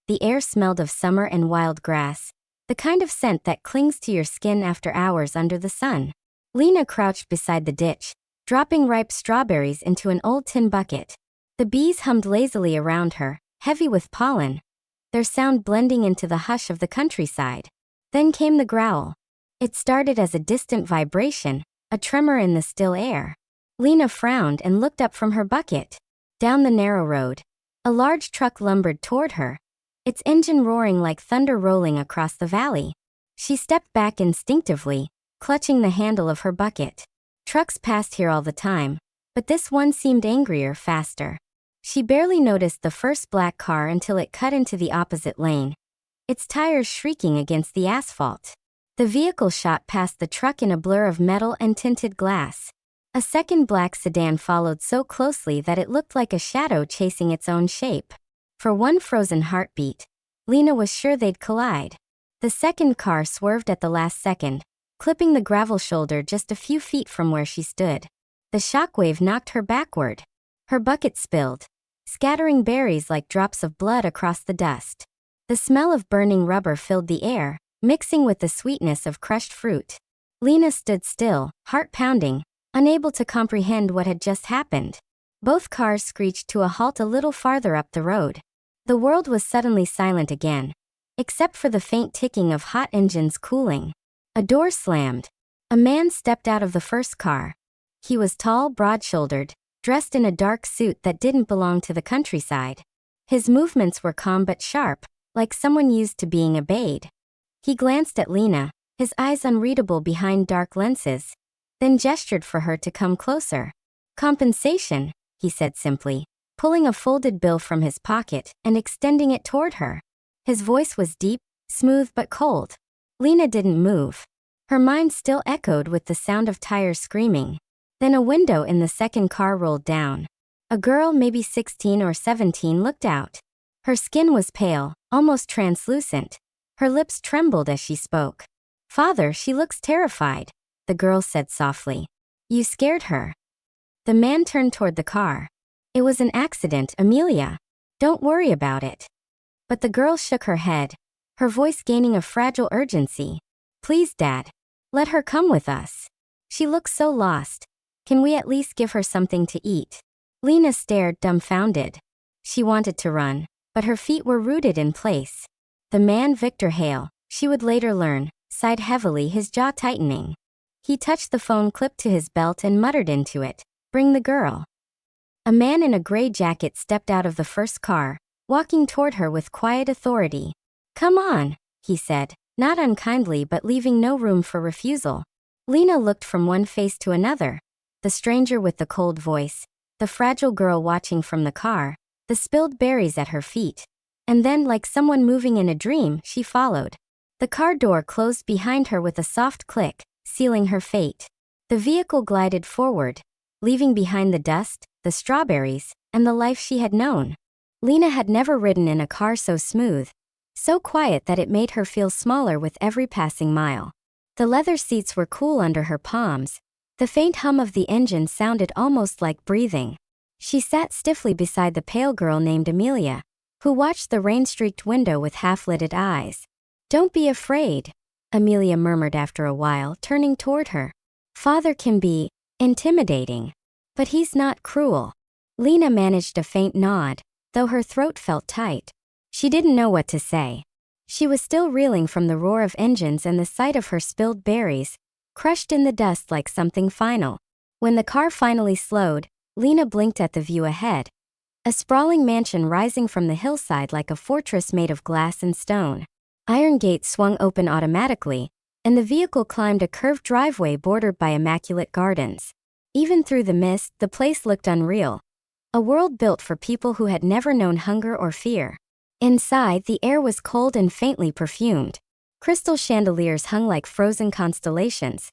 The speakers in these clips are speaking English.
The air smelled of summer and wild grass, the kind of scent that clings to your skin after hours under the sun. Lena crouched beside the ditch, dropping ripe strawberries into an old tin bucket. The bees hummed lazily around her, heavy with pollen, their sound blending into the hush of the countryside. Then came the growl. It started as a distant vibration, a tremor in the still air. Lena frowned and looked up from her bucket. Down the narrow road, a large truck lumbered toward her, its engine roaring like thunder rolling across the valley. She stepped back instinctively, clutching the handle of her bucket. Trucks passed here all the time, but this one seemed angrier, faster. She barely noticed the first black car until it cut into the opposite lane, its tires shrieking against the asphalt. The vehicle shot past the truck in a blur of metal and tinted glass. A second black sedan followed so closely that it looked like a shadow chasing its own shape. For one frozen heartbeat, Lena was sure they'd collide. The second car swerved at the last second, clipping the gravel shoulder just a few feet from where she stood. The shockwave knocked her backward. Her bucket spilled, scattering berries like drops of blood across the dust. The smell of burning rubber filled the air, mixing with the sweetness of crushed fruit. Lena stood still, heart pounding, unable to comprehend what had just happened. Both cars screeched to a halt a little farther up the road. The world was suddenly silent again, except for the faint ticking of hot engines cooling. A door slammed. A man stepped out of the first car. He was tall, broad-shouldered, dressed in a dark suit that didn't belong to the countryside. His movements were calm but sharp, like someone used to being obeyed. He glanced at Lena, his eyes unreadable behind dark lenses, then gestured for her to come closer. "Compensation," he said simply, pulling a folded bill from his pocket and extending it toward her. His voice was deep, smooth but cold. Lena didn't move. Her mind still echoed with the sound of tires screaming. Then a window in the second car rolled down. A girl, maybe 16 or 17, looked out. Her skin was pale, almost translucent. Her lips trembled as she spoke. "Father, she looks terrified," the girl said softly. "You scared her." The man turned toward the car. "It was an accident, Amelia. Don't worry about it." But the girl shook her head, her voice gaining a fragile urgency. "Please, Dad. Let her come with us. She looks so lost. Can we at least give her something to eat?" Lena stared, dumbfounded. She wanted to run, but her feet were rooted in place. The man, Victor Hale, she would later learn, sighed heavily, his jaw tightening. He touched the phone clipped to his belt and muttered into it, "Bring the girl." A man in a gray jacket stepped out of the first car, walking toward her with quiet authority. "Come on," he said, not unkindly but leaving no room for refusal. Lena looked from one face to another, the stranger with the cold voice, the fragile girl watching from the car, the spilled berries at her feet. And then, like someone moving in a dream, she followed. The car door closed behind her with a soft click, sealing her fate. The vehicle glided forward, leaving behind the dust, the strawberries, and the life she had known. Lena had never ridden in a car so smooth, so quiet that it made her feel smaller with every passing mile. The leather seats were cool under her palms. The faint hum of the engine sounded almost like breathing. She sat stiffly beside the pale girl named Amelia, who watched the rain-streaked window with half-lidded eyes. "Don't be afraid," Amelia murmured after a while, turning toward her. "Father can be intimidating, but he's not cruel." Lena managed a faint nod, though her throat felt tight. She didn't know what to say. She was still reeling from the roar of engines and the sight of her spilled berries, crushed in the dust like something final. When the car finally slowed, Lena blinked at the view ahead. A sprawling mansion rising from the hillside like a fortress made of glass and stone. Iron gates swung open automatically, and the vehicle climbed a curved driveway bordered by immaculate gardens. Even through the mist, the place looked unreal. A world built for people who had never known hunger or fear. Inside, the air was cold and faintly perfumed. Crystal chandeliers hung like frozen constellations.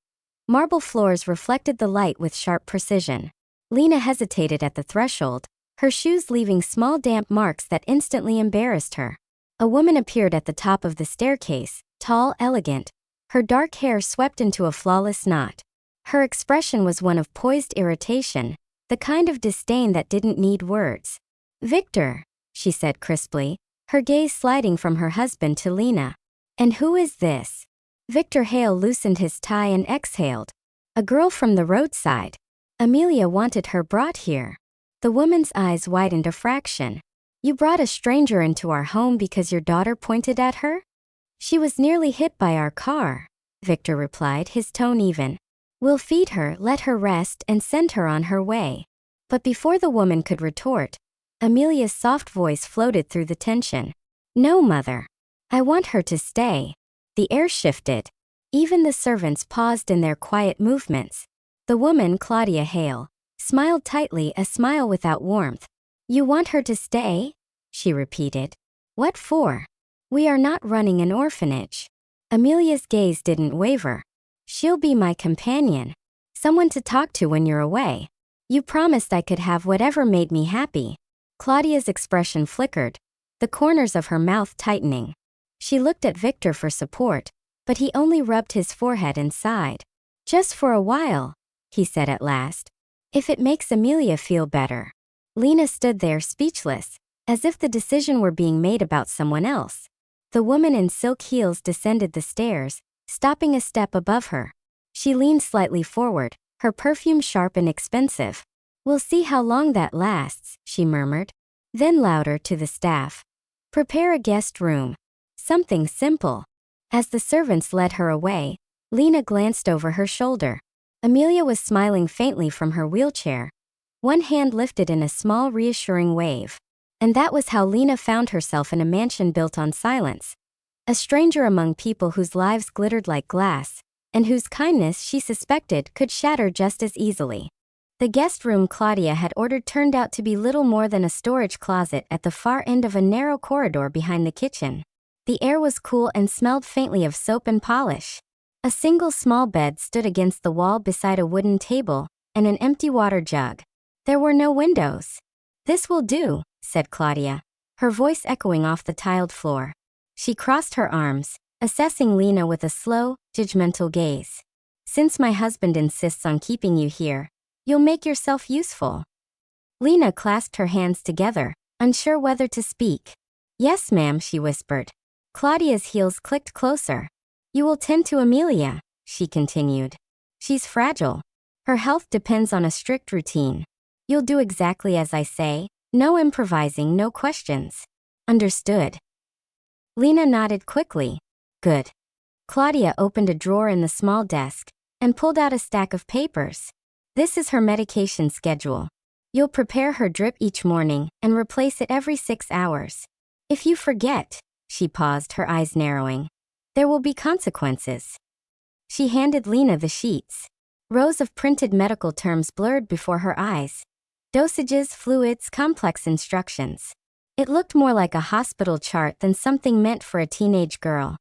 Marble floors reflected the light with sharp precision. Lena hesitated at the threshold, her shoes leaving small damp marks that instantly embarrassed her. A woman appeared at the top of the staircase, tall, elegant, her dark hair swept into a flawless knot. Her expression was one of poised irritation, the kind of disdain that didn't need words. "Victor," she said crisply, her gaze sliding from her husband to Lena. And who is this? Victor Hale loosened his tie and exhaled. A girl from the roadside. Amelia wanted her brought here. The woman's eyes widened a fraction. You brought a stranger into our home because your daughter pointed at her? She was nearly hit by our car, Victor replied, his tone even. We'll feed her, let her rest, and send her on her way. But before the woman could retort, Amelia's soft voice floated through the tension. No, mother. I want her to stay. The air shifted. Even the servants paused in their quiet movements. The woman, Claudia Hale, smiled tightly, a smile without warmth. You want her to stay? She repeated. What for? We are not running an orphanage. Amelia's gaze didn't waver. She'll be my companion. Someone to talk to when you're away. You promised I could have whatever made me happy. Claudia's expression flickered, the corners of her mouth tightening. She looked at Victor for support, but he only rubbed his forehead and sighed. Just for a while, he said at last. If it makes Amelia feel better. Lena stood there speechless, as if the decision were being made about someone else. The woman in silk heels descended the stairs, stopping a step above her. She leaned slightly forward, her perfume sharp and expensive. We'll see how long that lasts, she murmured. Then louder to the staff. Prepare a guest room. Something simple. As the servants led her away, Lena glanced over her shoulder. Amelia was smiling faintly from her wheelchair, one hand lifted in a small reassuring wave. And that was how Lena found herself in a mansion built on silence. A stranger among people whose lives glittered like glass, and whose kindness she suspected could shatter just as easily. The guest room Claudia had ordered turned out to be little more than a storage closet at the far end of a narrow corridor behind the kitchen. The air was cool and smelled faintly of soap and polish. A single small bed stood against the wall beside a wooden table, and an empty water jug. There were no windows. This will do, said Claudia, her voice echoing off the tiled floor. She crossed her arms, assessing Lena with a slow, judgmental gaze. Since my husband insists on keeping you here, you'll make yourself useful. Lena clasped her hands together, unsure whether to speak. Yes, ma'am, she whispered. Claudia's heels clicked closer. You will tend to Amelia, she continued. She's fragile. Her health depends on a strict routine. You'll do exactly as I say, no improvising, no questions. Understood. Lena nodded quickly. Good. Claudia opened a drawer in the small desk and pulled out a stack of papers. This is her medication schedule. You'll prepare her drip each morning and replace it every 6 hours. If you forget, she paused, her eyes narrowing, there will be consequences. She handed Lena the sheets. Rows of printed medical terms blurred before her eyes. Dosages, fluids, complex instructions. It looked more like a hospital chart than something meant for a teenage girl.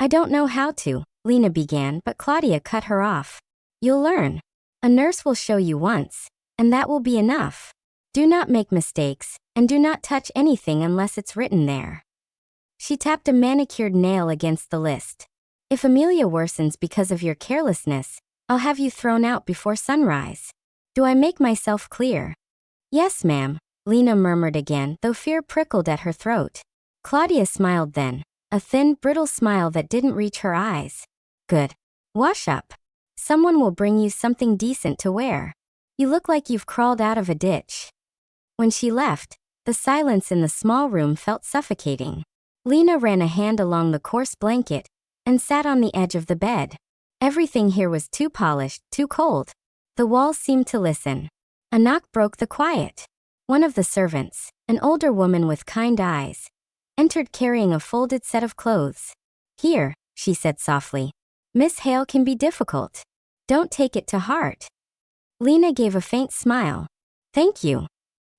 I don't know how to, Lena began, but Claudia cut her off. You'll learn. A nurse will show you once, and that will be enough. Do not make mistakes, and do not touch anything unless it's written there. She tapped a manicured nail against the list. If Amelia worsens because of your carelessness, I'll have you thrown out before sunrise. Do I make myself clear? Yes, ma'am, Lena murmured again, though fear prickled at her throat. Claudia smiled then, a thin, brittle smile that didn't reach her eyes. Good. Wash up. Someone will bring you something decent to wear. You look like you've crawled out of a ditch. When she left, the silence in the small room felt suffocating. Lena ran a hand along the coarse blanket and sat on the edge of the bed. Everything here was too polished, too cold. The walls seemed to listen. A knock broke the quiet. One of the servants, an older woman with kind eyes, entered carrying a folded set of clothes. Here, she said softly. Miss Hale can be difficult. Don't take it to heart. Lena gave a faint smile. Thank you.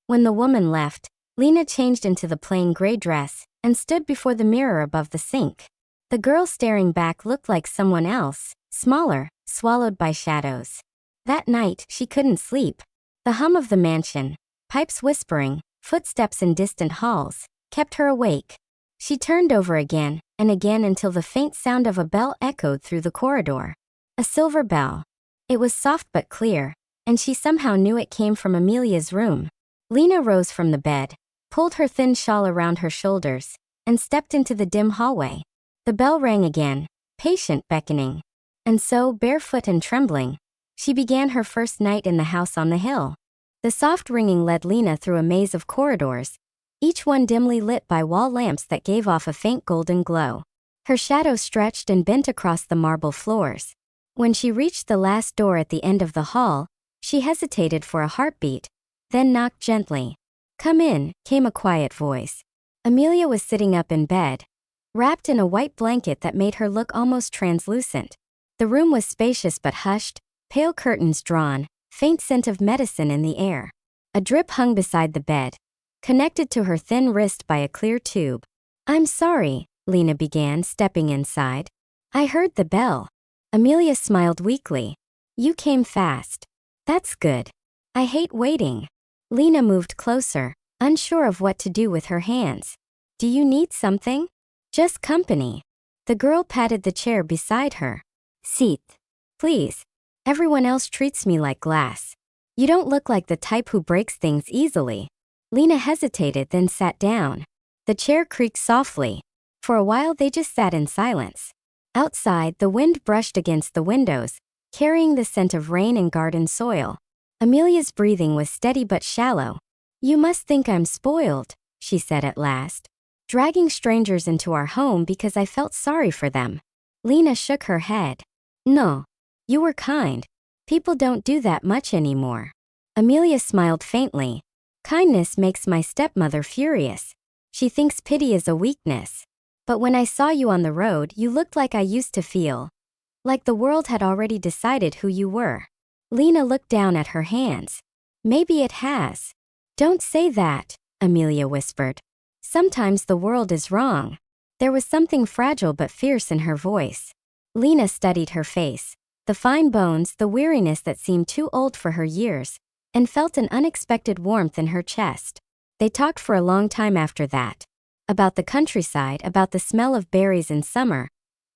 When the woman left, Lena changed into the plain gray dress and stood before the mirror above the sink. The girl staring back looked like someone else, smaller, swallowed by shadows. That night, she couldn't sleep. The hum of the mansion, pipes whispering, footsteps in distant halls, kept her awake. She turned over again and again until the faint sound of a bell echoed through the corridor. A silver bell. It was soft but clear, and she somehow knew it came from Amelia's room. Lena rose from the bed, pulled her thin shawl around her shoulders, and stepped into the dim hallway. The bell rang again, patient beckoning. And so, barefoot and trembling, she began her first night in the house on the hill. The soft ringing led Lena through a maze of corridors, each one dimly lit by wall lamps that gave off a faint golden glow. Her shadow stretched and bent across the marble floors. When she reached the last door at the end of the hall, she hesitated for a heartbeat, then knocked gently. "Come in," came a quiet voice. Amelia was sitting up in bed, wrapped in a white blanket that made her look almost translucent. The room was spacious but hushed, pale curtains drawn, faint scent of medicine in the air. A drip hung beside the bed, connected to her thin wrist by a clear tube. "I'm sorry," Lena began, stepping inside. "I heard the bell." Amelia smiled weakly. "You came fast. That's good. I hate waiting." Lena moved closer, unsure of what to do with her hands. "Do you need something?" "Just company." The girl patted the chair beside her. "Sit. Please. Everyone else treats me like glass. You don't look like the type who breaks things easily." Lena hesitated, then sat down. The chair creaked softly. For a while they just sat in silence. Outside, the wind brushed against the windows, carrying the scent of rain and garden soil. Amelia's breathing was steady but shallow. "You must think I'm spoiled," she said at last. "Dragging strangers into our home because I felt sorry for them." Lena shook her head. "No. You were kind. People don't do that much anymore." Amelia smiled faintly. "Kindness makes my stepmother furious. She thinks pity is a weakness. But when I saw you on the road, you looked like I used to feel. Like the world had already decided who you were." Lena looked down at her hands. "Maybe it has." "Don't say that," Amelia whispered. "Sometimes the world is wrong." There was something fragile but fierce in her voice. Lena studied her face, the fine bones, the weariness that seemed too old for her years, and felt an unexpected warmth in her chest. They talked for a long time after that. About the countryside, about the smell of berries in summer,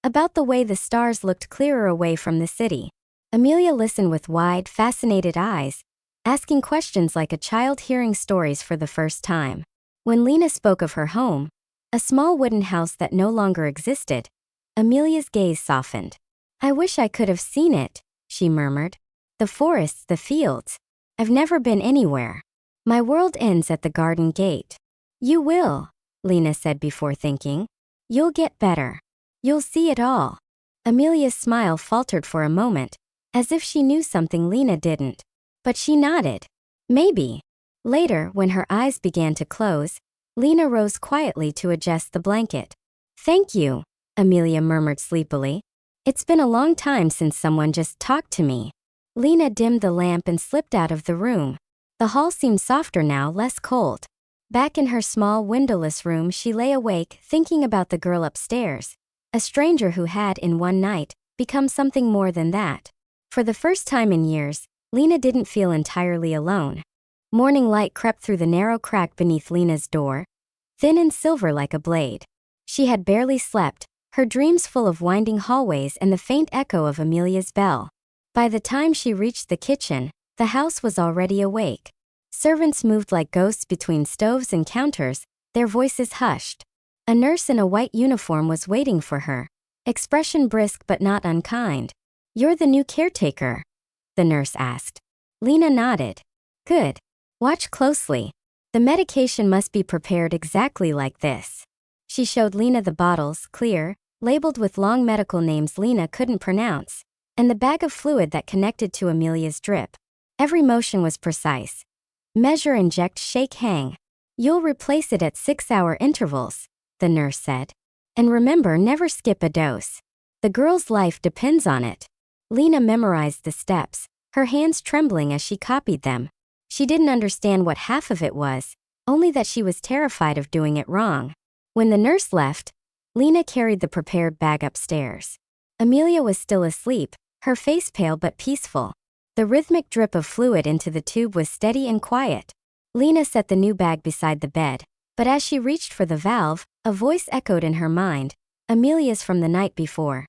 about the way the stars looked clearer away from the city. Amelia listened with wide, fascinated eyes, asking questions like a child hearing stories for the first time. When Lena spoke of her home, a small wooden house that no longer existed, Amelia's gaze softened. "I wish I could have seen it," she murmured. "The forests, the fields. I've never been anywhere. My world ends at the garden gate." "You will," Lena said before thinking. "You'll get better. You'll see it all." Amelia's smile faltered for a moment, as if she knew something Lena didn't. But she nodded. "Maybe." Later, when her eyes began to close, Lena rose quietly to adjust the blanket. "Thank you," Amelia murmured sleepily. "It's been a long time since someone just talked to me." Lena dimmed the lamp and slipped out of the room. The hall seemed softer now, less cold. Back in her small, windowless room, she lay awake, thinking about the girl upstairs, a stranger who had, in one night, become something more than that. For the first time in years, Lena didn't feel entirely alone. Morning light crept through the narrow crack beneath Lena's door, thin and silver like a blade. She had barely slept, her dreams full of winding hallways and the faint echo of Amelia's bell. By the time she reached the kitchen, the house was already awake. Servants moved like ghosts between stoves and counters, their voices hushed. A nurse in a white uniform was waiting for her, expression brisk but not unkind. "You're the new caretaker?" the nurse asked. Lena nodded. "Good. Watch closely. The medication must be prepared exactly like this." She showed Lena the bottles, clear, labeled with long medical names Lena couldn't pronounce, and the bag of fluid that connected to Amelia's drip. Every motion was precise. "Measure, inject, shake, hang. You'll replace it at 6-hour intervals," the nurse said. "And remember, never skip a dose. The girl's life depends on it." Lena memorized the steps, her hands trembling as she copied them. She didn't understand what half of it was, only that she was terrified of doing it wrong. When the nurse left, Lena carried the prepared bag upstairs. Amelia was still asleep, her face pale but peaceful. The rhythmic drip of fluid into the tube was steady and quiet. Lena set the new bag beside the bed, but as she reached for the valve, a voice echoed in her mind, Amelia's from the night before.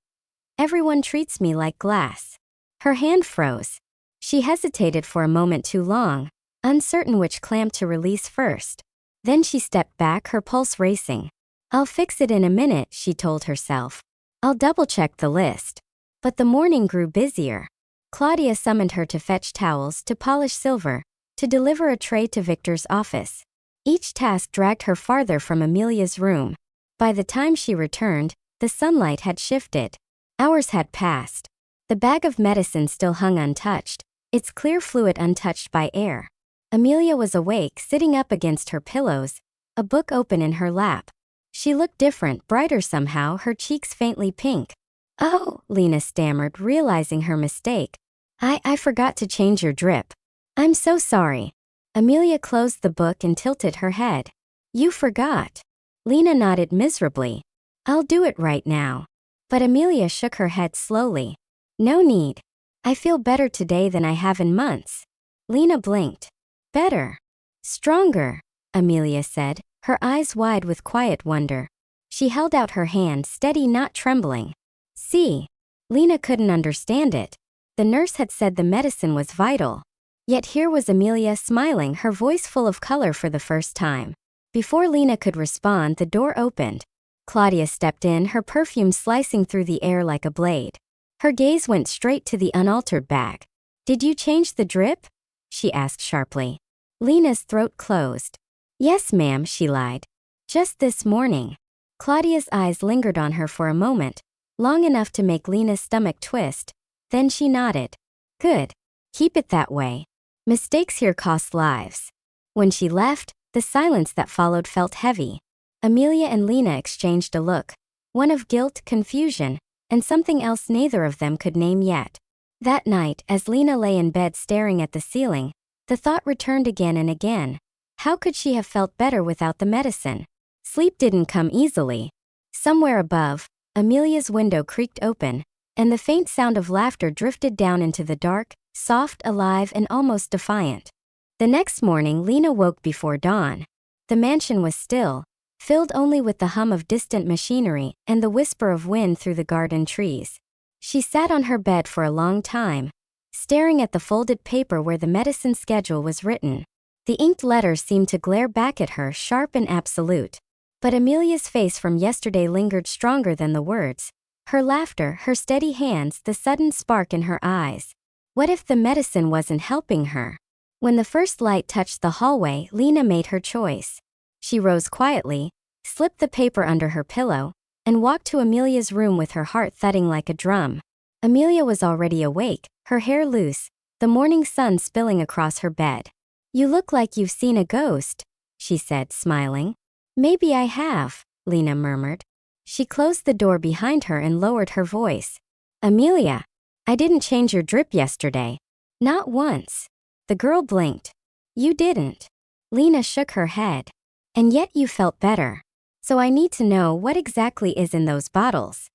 "Everyone treats me like glass." Her hand froze. She hesitated for a moment too long, uncertain which clamp to release first. Then she stepped back, her pulse racing. I'll fix it in a minute, she told herself. I'll double-check the list. But the morning grew busier. Claudia summoned her to fetch towels, to polish silver, to deliver a tray to Victor's office. Each task dragged her farther from Amelia's room. By the time she returned, the sunlight had shifted. Hours had passed. The bag of medicine still hung untouched, its clear fluid untouched by air. Amelia was awake, sitting up against her pillows, a book open in her lap. She looked different, brighter somehow, her cheeks faintly pink. Oh, Lena stammered, realizing her mistake. I forgot to change your drip. I'm so sorry. Amelia closed the book and tilted her head. You forgot. Lena nodded miserably. I'll do it right now. But Amelia shook her head slowly. No need. I feel better today than I have in months. Lena blinked. Better. Stronger, Amelia said, her eyes wide with quiet wonder. She held out her hand, steady, not trembling. See? Lena couldn't understand it. The nurse had said the medicine was vital. Yet here was Amelia smiling, her voice full of color for the first time. Before Lena could respond, the door opened. Claudia stepped in, her perfume slicing through the air like a blade. Her gaze went straight to the unaltered bag. Did you change the drip? She asked sharply. Lena's throat closed. Yes, ma'am, she lied. Just this morning. Claudia's eyes lingered on her for a moment, long enough to make Lena's stomach twist. Then she nodded. Good. Keep it that way. Mistakes here cost lives. When she left, the silence that followed felt heavy. Amelia and Lena exchanged a look, one of guilt, confusion, and something else neither of them could name yet. That night, as Lena lay in bed staring at the ceiling, the thought returned again and again. How could she have felt better without the medicine? Sleep didn't come easily. Somewhere above, Amelia's window creaked open, and the faint sound of laughter drifted down into the dark, soft, alive, and almost defiant. The next morning, Lena woke before dawn. The mansion was still, filled only with the hum of distant machinery and the whisper of wind through the garden trees. She sat on her bed for a long time, staring at the folded paper where the medicine schedule was written. The inked letters seemed to glare back at her, sharp and absolute. But Amelia's face from yesterday lingered stronger than the words. Her laughter, her steady hands, the sudden spark in her eyes. What if the medicine wasn't helping her? When the first light touched the hallway, Lena made her choice. She rose quietly, slipped the paper under her pillow, and walked to Amelia's room with her heart thudding like a drum. Amelia was already awake, her hair loose, the morning sun spilling across her bed. You look like you've seen a ghost, she said, smiling. Maybe I have, Lena murmured. She closed the door behind her and lowered her voice. Amelia, I didn't change your drip yesterday. Not once. The girl blinked. You didn't. Lena shook her head. And yet you felt better. So I need to know what exactly is in those bottles.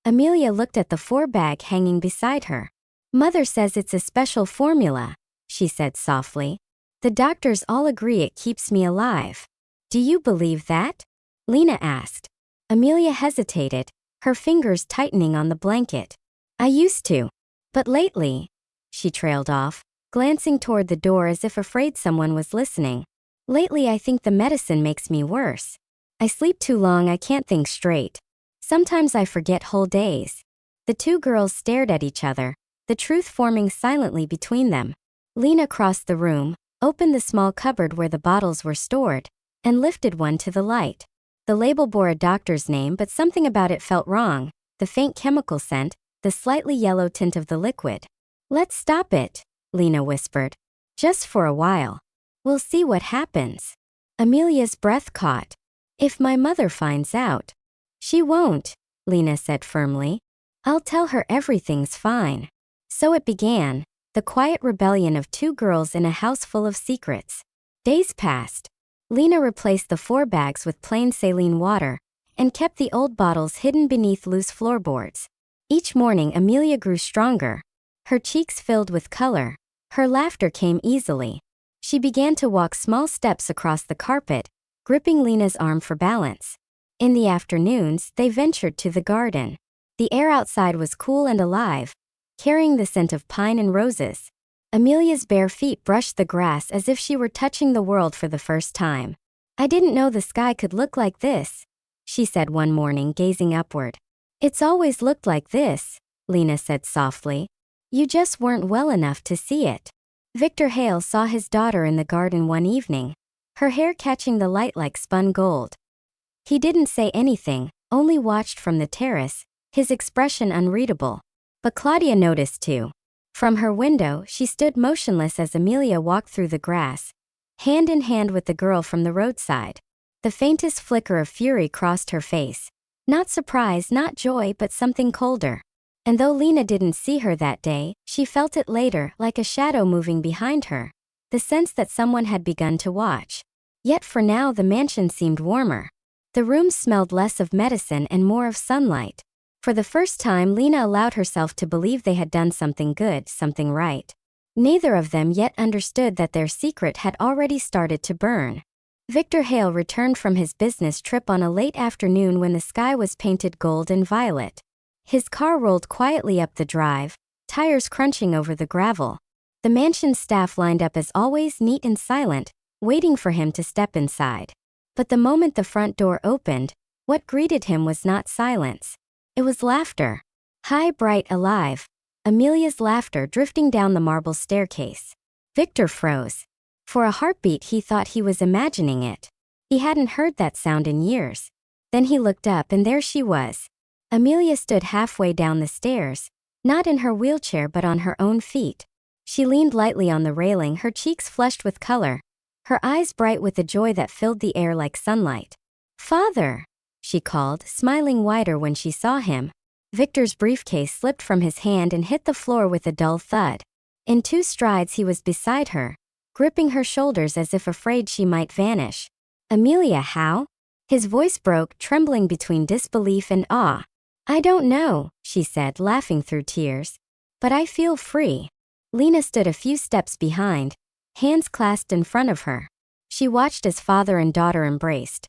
Amelia looked at the 4-bag hanging beside her. Mother says it's a special formula, she said softly. The doctors all agree it keeps me alive. Do you believe that? Lena asked. Amelia hesitated, her fingers tightening on the blanket. I used to. But lately, she trailed off, glancing toward the door as if afraid someone was listening. Lately I think the medicine makes me worse. I sleep too long, I can't think straight. Sometimes I forget whole days. The two girls stared at each other, the truth forming silently between them. Lena crossed the room, opened the small cupboard where the bottles were stored, and lifted one to the light. The label bore a doctor's name, but something about it felt wrong. The faint chemical scent, the slightly yellow tint of the liquid. Let's stop it, Lena whispered. Just for a while. We'll see what happens. Amelia's breath caught. If my mother finds out. She won't, Lena said firmly. I'll tell her everything's fine. So it began, the quiet rebellion of two girls in a house full of secrets. Days passed. Lena replaced the 4 bags with plain saline water, and kept the old bottles hidden beneath loose floorboards. Each morning Amelia grew stronger. Her cheeks filled with color. Her laughter came easily. She began to walk small steps across the carpet, gripping Lena's arm for balance. In the afternoons, they ventured to the garden. The air outside was cool and alive, carrying the scent of pine and roses. Amelia's bare feet brushed the grass as if she were touching the world for the first time. I didn't know the sky could look like this, she said one morning, gazing upward. It's always looked like this, Lena said softly. You just weren't well enough to see it. Victor Hale saw his daughter in the garden one evening, her hair catching the light like spun gold. He didn't say anything, only watched from the terrace, his expression unreadable. But Claudia noticed too. From her window, she stood motionless as Amelia walked through the grass, hand in hand with the girl from the roadside. The faintest flicker of fury crossed her face. Not surprise, not joy, but something colder. And though Lena didn't see her that day, she felt it later, like a shadow moving behind her. The sense that someone had begun to watch. Yet for now the mansion seemed warmer. The rooms smelled less of medicine and more of sunlight. For the first time, Lena allowed herself to believe they had done something good, something right. Neither of them yet understood that their secret had already started to burn. Victor Hale returned from his business trip on a late afternoon when the sky was painted gold and violet. His car rolled quietly up the drive, tires crunching over the gravel. The mansion's staff lined up as always, neat and silent, waiting for him to step inside. But the moment the front door opened, what greeted him was not silence. It was laughter. High, bright, alive. Amelia's laughter drifting down the marble staircase. Victor froze. For a heartbeat he thought he was imagining it. He hadn't heard that sound in years. Then he looked up and there she was. Amelia stood halfway down the stairs, not in her wheelchair but on her own feet. She leaned lightly on the railing, her cheeks flushed with color, her eyes bright with the joy that filled the air like sunlight. "Father!" she called, smiling wider when she saw him. Victor's briefcase slipped from his hand and hit the floor with a dull thud. In 2 strides he was beside her, gripping her shoulders as if afraid she might vanish. "Amelia, how?" His voice broke, trembling between disbelief and awe. "I don't know," she said, laughing through tears. "But I feel free." Lena stood a few steps behind, hands clasped in front of her. She watched as father and daughter embraced.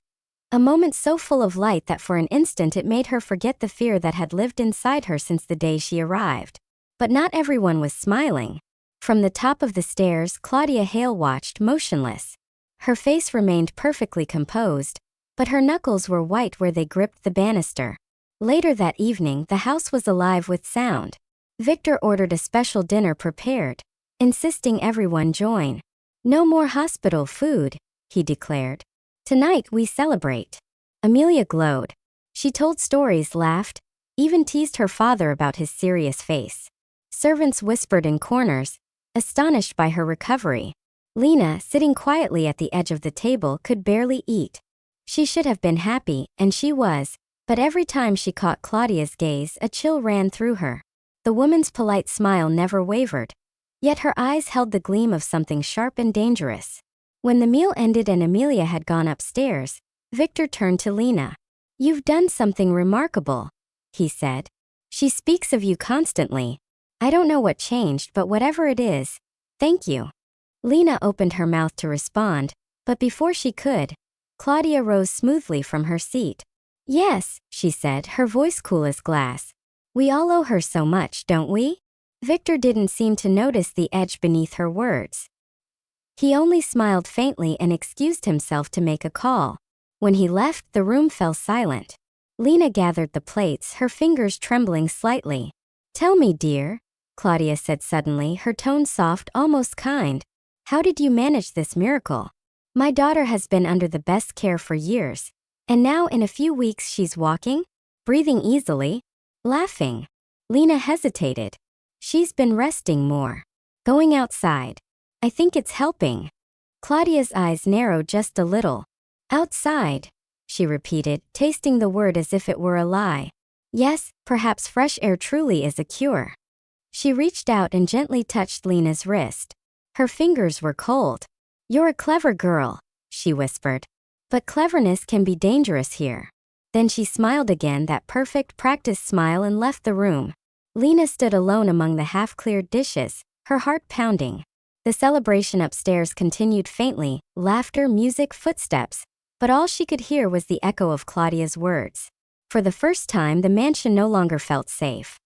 A moment so full of light that for an instant it made her forget the fear that had lived inside her since the day she arrived. But not everyone was smiling. From the top of the stairs, Claudia Hale watched, motionless. Her face remained perfectly composed, but her knuckles were white where they gripped the banister. Later that evening, the house was alive with sound. Victor ordered a special dinner prepared, insisting everyone join. "No more hospital food," he declared. "Tonight we celebrate." Amelia glowed. She told stories, laughed, even teased her father about his serious face. Servants whispered in corners, astonished by her recovery. Lena, sitting quietly at the edge of the table, could barely eat. She should have been happy, and she was, but every time she caught Claudia's gaze, a chill ran through her. The woman's polite smile never wavered, yet her eyes held the gleam of something sharp and dangerous. When the meal ended and Amelia had gone upstairs, Victor turned to Lena. "You've done something remarkable," he said. "She speaks of you constantly. I don't know what changed, but whatever it is, thank you." Lena opened her mouth to respond, but before she could, Claudia rose smoothly from her seat. "Yes," she said, her voice cool as glass. "We all owe her so much, don't we?" Victor didn't seem to notice the edge beneath her words. He only smiled faintly and excused himself to make a call. When he left, the room fell silent. Lena gathered the plates, her fingers trembling slightly. "Tell me, dear," Claudia said suddenly, her tone soft, almost kind. "How did you manage this miracle? My daughter has been under the best care for years. And now in a few weeks she's walking, breathing easily, laughing." Lena hesitated. "She's been resting more. Going outside. I think it's helping." Claudia's eyes narrowed just a little. "Outside," she repeated, tasting the word as if it were a lie. "Yes, perhaps fresh air truly is a cure." She reached out and gently touched Lena's wrist. Her fingers were cold. "You're a clever girl," she whispered. "But cleverness can be dangerous here." Then she smiled again, that perfect practice smile, and left the room. Lena stood alone among the half-cleared dishes, her heart pounding. The celebration upstairs continued faintly, laughter, music, footsteps, but all she could hear was the echo of Claudia's words. For the first time, the mansion no longer felt safe.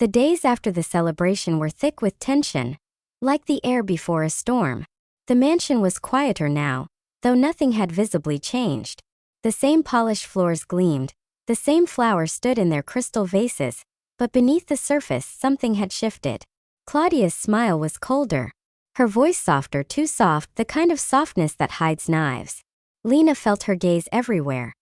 The days after the celebration were thick with tension, like the air before a storm. The mansion was quieter now, though nothing had visibly changed. The same polished floors gleamed, the same flowers stood in their crystal vases, but beneath the surface something had shifted. Claudia's smile was colder, her voice softer, too soft, the kind of softness that hides knives. Lena felt her gaze everywhere.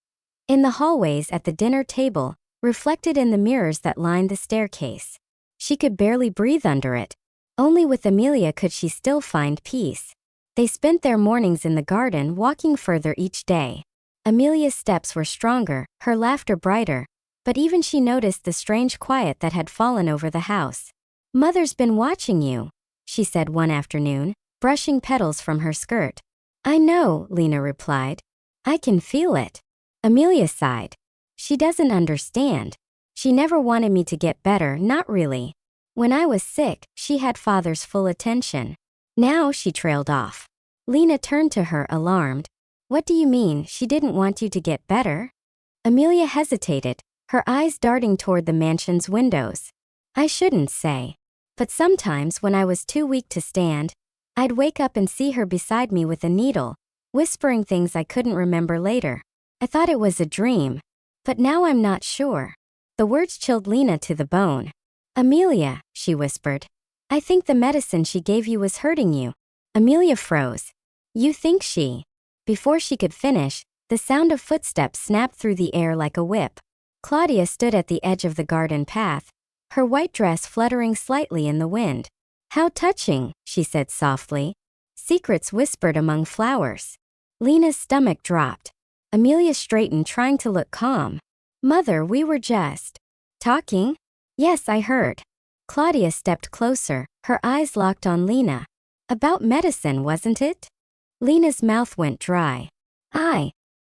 In the hallways, at the dinner table, reflected in the mirrors that lined the staircase. She could barely breathe under it. Only with Amelia could she still find peace. They spent their mornings in the garden, walking further each day. Amelia's steps were stronger, her laughter brighter, but even she noticed the strange quiet that had fallen over the house. "Mother's been watching you," she said one afternoon, brushing petals from her skirt. "I know," Lena replied. "I can feel it." Amelia sighed. "She doesn't understand. She never wanted me to get better, not really. When I was sick, she had Father's full attention. Now," she trailed off. Lena turned to her, alarmed. "What do you mean, she didn't want you to get better?" Amelia hesitated, her eyes darting toward the mansion's windows. "I shouldn't say. But sometimes when I was too weak to stand, I'd wake up and see her beside me with a needle, whispering things I couldn't remember later. I thought it was a dream. But now I'm not sure." The words chilled Lena to the bone. "Amelia," she whispered, "I think the medicine she gave you was hurting you." Amelia froze. "You think she?" Before she could finish, the sound of footsteps snapped through the air like a whip. Claudia stood at the edge of the garden path, her white dress fluttering slightly in the wind. "How touching," she said softly. "Secrets whispered among flowers." Lena's stomach dropped. Amelia straightened, trying to look calm. "Mother, we were just talking." "Yes, I heard." Claudia stepped closer, her eyes locked on Lena. "About medicine, wasn't it?" Lena's mouth went dry.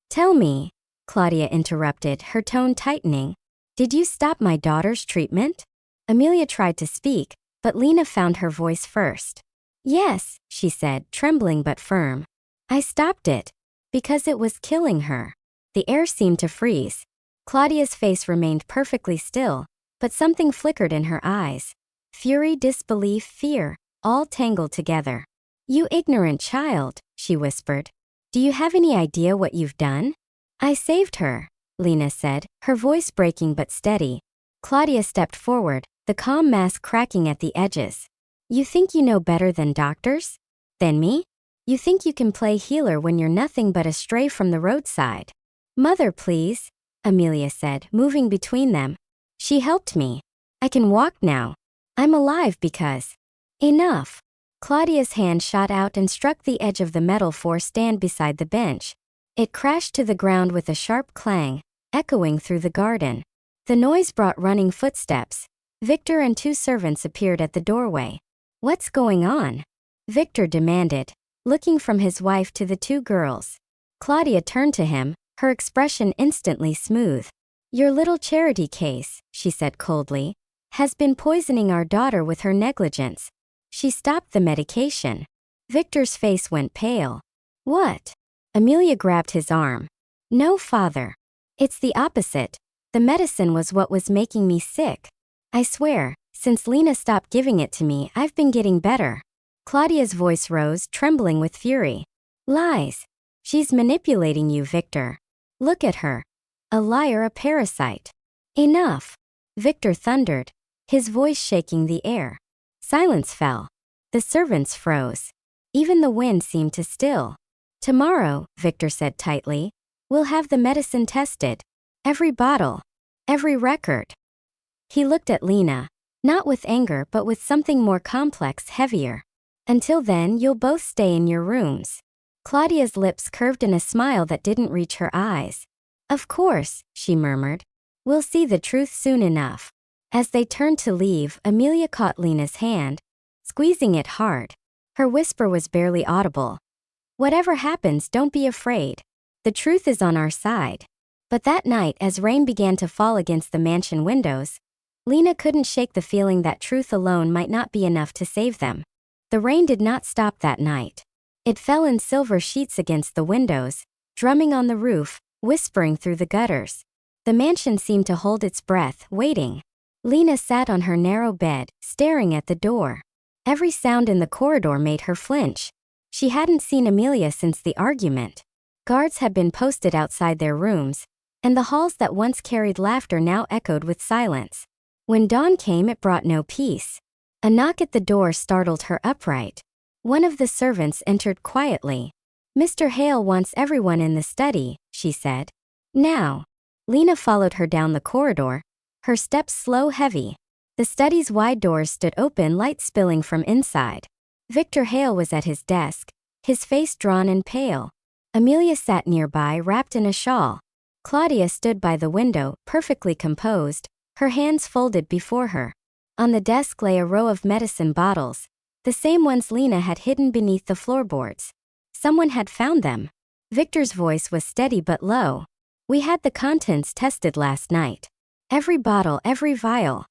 Tell me," Claudia interrupted, her tone tightening. "Did you stop my daughter's treatment?" Amelia tried to speak, but Lena found her voice first. "Yes," she said, trembling but firm. "I stopped it. Because it was killing her." The air seemed to freeze. Claudia's face remained perfectly still, but something flickered in her eyes. Fury, disbelief, fear, all tangled together. "You ignorant child," she whispered. "Do you have any idea what you've done?" "I saved her," Lena said, her voice breaking but steady. Claudia stepped forward, the calm mask cracking at the edges. "You think you know better than doctors? Than me? You think you can play healer when you're nothing but a stray from the roadside?" "Mother, please," Amelia said, moving between them. "She helped me. I can walk now. I'm alive because—" "Enough." Claudia's hand shot out and struck the edge of the metal stand beside the bench. It crashed to the ground with a sharp clang, echoing through the garden. The noise brought running footsteps. Victor and two servants appeared at the doorway. "What's going on?" Victor demanded, looking from his wife to the two girls. Claudia turned to him, her expression instantly smooth. "Your little charity case," she said coldly, "has been poisoning our daughter with her negligence. She stopped the medication." Victor's face went pale. "What?" Amelia grabbed his arm. "No, Father. It's the opposite. The medicine was what was making me sick. I swear, since Lena stopped giving it to me, I've been getting better." Claudia's voice rose, trembling with fury. "Lies. She's manipulating you, Victor. Look at her. A liar, a parasite." "Enough," Victor thundered, his voice shaking the air. Silence fell. The servants froze. Even the wind seemed to still. "Tomorrow," Victor said tightly, "we'll have the medicine tested. Every bottle. Every record." He looked at Lena, not with anger but with something more complex, heavier. "Until then, you'll both stay in your rooms." Claudia's lips curved in a smile that didn't reach her eyes. "Of course," she murmured. "We'll see the truth soon enough." As they turned to leave, Amelia caught Lena's hand, squeezing it hard. Her whisper was barely audible. "Whatever happens, don't be afraid. The truth is on our side." But that night, as rain began to fall against the mansion windows, Lena couldn't shake the feeling that truth alone might not be enough to save them. The rain did not stop that night. It fell in silver sheets against the windows, drumming on the roof, whispering through the gutters. The mansion seemed to hold its breath, waiting. Lena sat on her narrow bed, staring at the door. Every sound in the corridor made her flinch. She hadn't seen Amelia since the argument. Guards had been posted outside their rooms, and the halls that once carried laughter now echoed with silence. When dawn came, it brought no peace. A knock at the door startled her upright. One of the servants entered quietly. "Mr. Hale wants everyone in the study," she said. "Now." Lena followed her down the corridor, her steps slow, heavy. The study's wide doors stood open, light spilling from inside. Victor Hale was at his desk, his face drawn and pale. Amelia sat nearby, wrapped in a shawl. Claudia stood by the window, perfectly composed, her hands folded before her. On the desk lay a row of medicine bottles, the same ones Lena had hidden beneath the floorboards. Someone had found them. Victor's voice was steady but low. "We had the contents tested last night. Every bottle, every vial."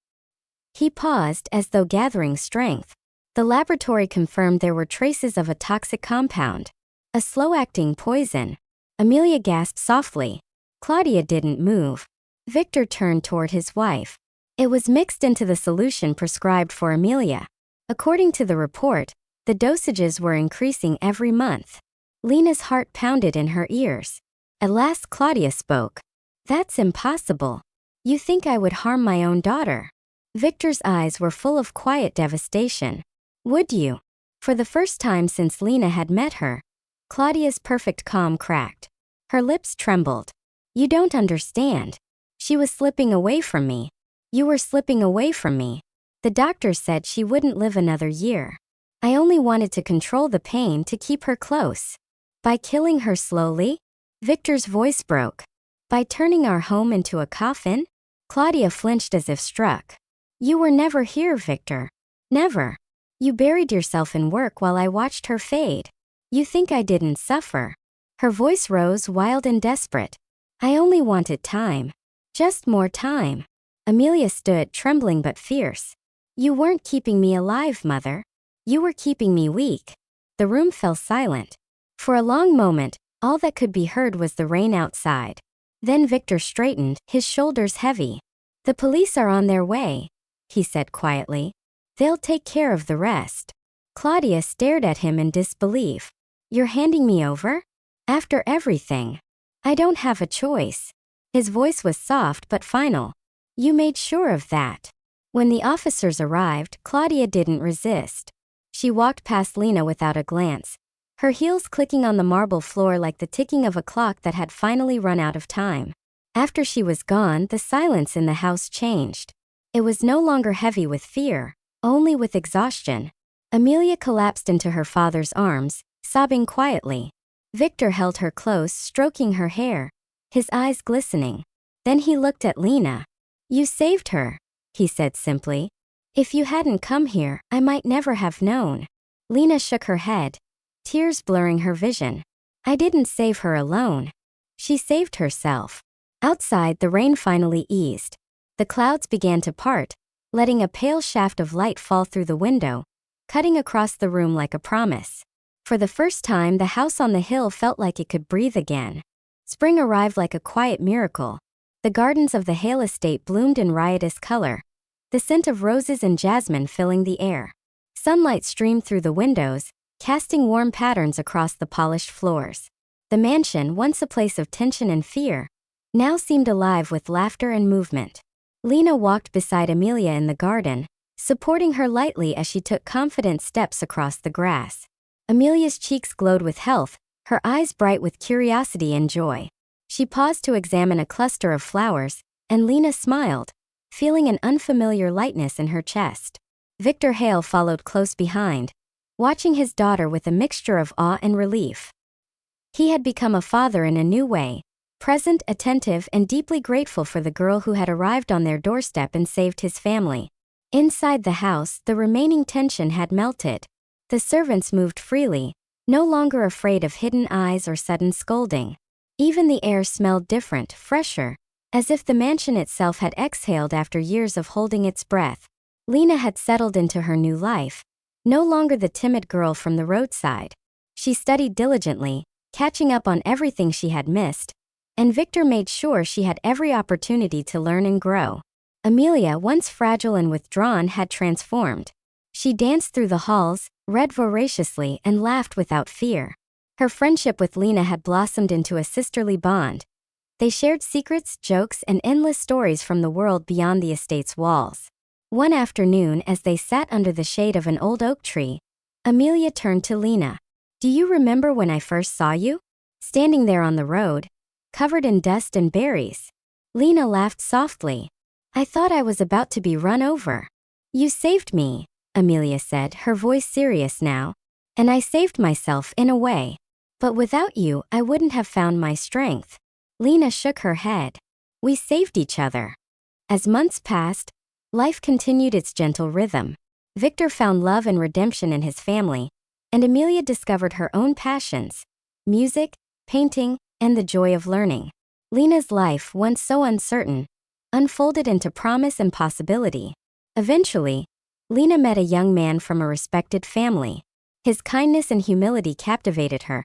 He paused, as though gathering strength. The laboratory confirmed there were traces of a toxic compound. A slow-acting poison. Amelia gasped softly. Claudia didn't move. Victor turned toward his wife. It was mixed into the solution prescribed for Amelia. According to the report, the dosages were increasing every month. Lena's heart pounded in her ears. At last Claudia spoke. "That's impossible. You think I would harm my own daughter?" Victor's eyes were full of quiet devastation. "Would you?" For the first time since Lena had met her, Claudia's perfect calm cracked. Her lips trembled. "You don't understand. She was slipping away from me. You were slipping away from me. The doctor said she wouldn't live another year. I only wanted to control the pain, to keep her close. By killing her slowly?" Victor's voice broke. "By turning our home into a coffin?" Claudia flinched as if struck. "You were never here, Victor. Never. You buried yourself in work while I watched her fade. You think I didn't suffer?" Her voice rose, wild and desperate. "I only wanted time. Just more time." Amelia stood, trembling but fierce. "You weren't keeping me alive, Mother. You were keeping me weak." The room fell silent. For a long moment, all that could be heard was the rain outside. Then Victor straightened, his shoulders heavy. "The police are on their way," he said quietly. "They'll take care of the rest." Claudia stared at him in disbelief. "You're handing me over? After everything? I don't have a choice." His voice was soft but final. "You made sure of that." When the officers arrived, Claudia didn't resist. She walked past Lena without a glance, her heels clicking on the marble floor like the ticking of a clock that had finally run out of time. After she was gone, the silence in the house changed. It was no longer heavy with fear, only with exhaustion. Amelia collapsed into her father's arms, sobbing quietly. Victor held her close, stroking her hair, his eyes glistening. Then he looked at Lena. "You saved her," he said simply. "If you hadn't come here, I might never have known." Lena shook her head, tears blurring her vision. "I didn't save her alone. She saved herself." Outside, the rain finally eased. The clouds began to part, letting a pale shaft of light fall through the window, cutting across the room like a promise. For the first time, the house on the hill felt like it could breathe again. Spring arrived like a quiet miracle. The gardens of the Hale estate bloomed in riotous color, the scent of roses and jasmine filling the air. Sunlight streamed through the windows, casting warm patterns across the polished floors. The mansion, once a place of tension and fear, now seemed alive with laughter and movement. Lena walked beside Amelia in the garden, supporting her lightly as she took confident steps across the grass. Amelia's cheeks glowed with health, her eyes bright with curiosity and joy. She paused to examine a cluster of flowers, and Lena smiled, feeling an unfamiliar lightness in her chest. Victor Hale followed close behind, watching his daughter with a mixture of awe and relief. He had become a father in a new way, present, attentive, and deeply grateful for the girl who had arrived on their doorstep and saved his family. Inside the house, the remaining tension had melted. The servants moved freely, no longer afraid of hidden eyes or sudden scolding. Even the air smelled different, fresher, as if the mansion itself had exhaled after years of holding its breath. Lena had settled into her new life, no longer the timid girl from the roadside. She studied diligently, catching up on everything she had missed, and Victor made sure she had every opportunity to learn and grow. Amelia, once fragile and withdrawn, had transformed. She danced through the halls, read voraciously, and laughed without fear. Her friendship with Lena had blossomed into a sisterly bond. They shared secrets, jokes, and endless stories from the world beyond the estate's walls. One afternoon, as they sat under the shade of an old oak tree, Amelia turned to Lena. "Do you remember when I first saw you? Standing there on the road, covered in dust and berries." Lena laughed softly. "I thought I was about to be run over." "You saved me," Amelia said, her voice serious now. "And I saved myself in a way. But without you, I wouldn't have found my strength." Lena shook her head. "We saved each other." As months passed, life continued its gentle rhythm. Victor found love and redemption in his family, and Amelia discovered her own passions: music, painting, and the joy of learning. Lena's life, once so uncertain, unfolded into promise and possibility. Eventually, Lena met a young man from a respected family. His kindness and humility captivated her,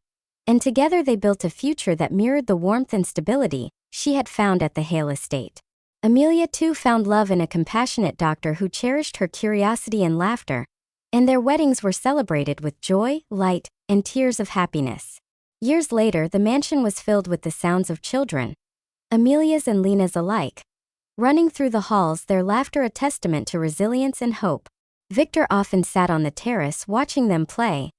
and together they built a future that mirrored the warmth and stability she had found at the Hale estate. Amelia too found love in a compassionate doctor who cherished her curiosity and laughter, and their weddings were celebrated with joy, light, and tears of happiness. Years later, the mansion was filled with the sounds of children, Amelia's and Lena's alike, running through the halls, their laughter a testament to resilience and hope. Victor often sat on the terrace watching them play,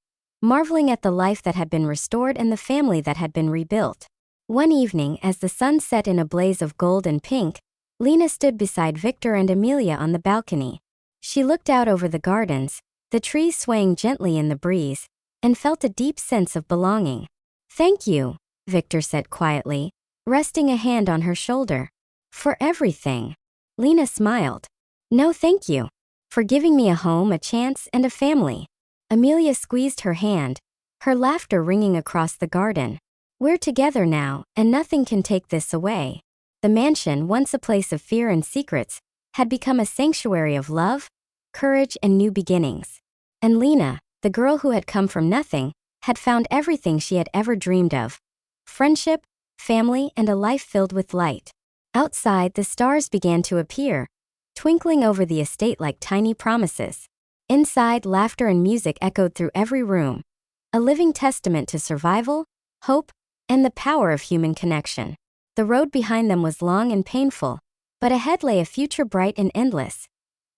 marveling at the life that had been restored and the family that had been rebuilt. One evening, as the sun set in a blaze of gold and pink, Lena stood beside Victor and Amelia on the balcony. She looked out over the gardens, the trees swaying gently in the breeze, and felt a deep sense of belonging. "Thank you," Victor said quietly, resting a hand on her shoulder. "For everything." Lena smiled. "No, thank you. For giving me a home, a chance, and a family." Amelia squeezed her hand, her laughter ringing across the garden. "We're together now, and nothing can take this away." The mansion, once a place of fear and secrets, had become a sanctuary of love, courage, and new beginnings. And Lena, the girl who had come from nothing, had found everything she had ever dreamed of: friendship, family, and a life filled with light. Outside, the stars began to appear, twinkling over the estate like tiny promises. Inside, laughter and music echoed through every room, a living testament to survival, hope, and the power of human connection. The road behind them was long and painful, but ahead lay a future bright and endless,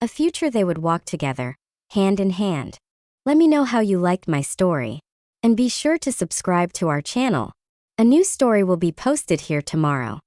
a future they would walk together, hand in hand. Let me know how you liked my story, and be sure to subscribe to our channel. A new story will be posted here tomorrow.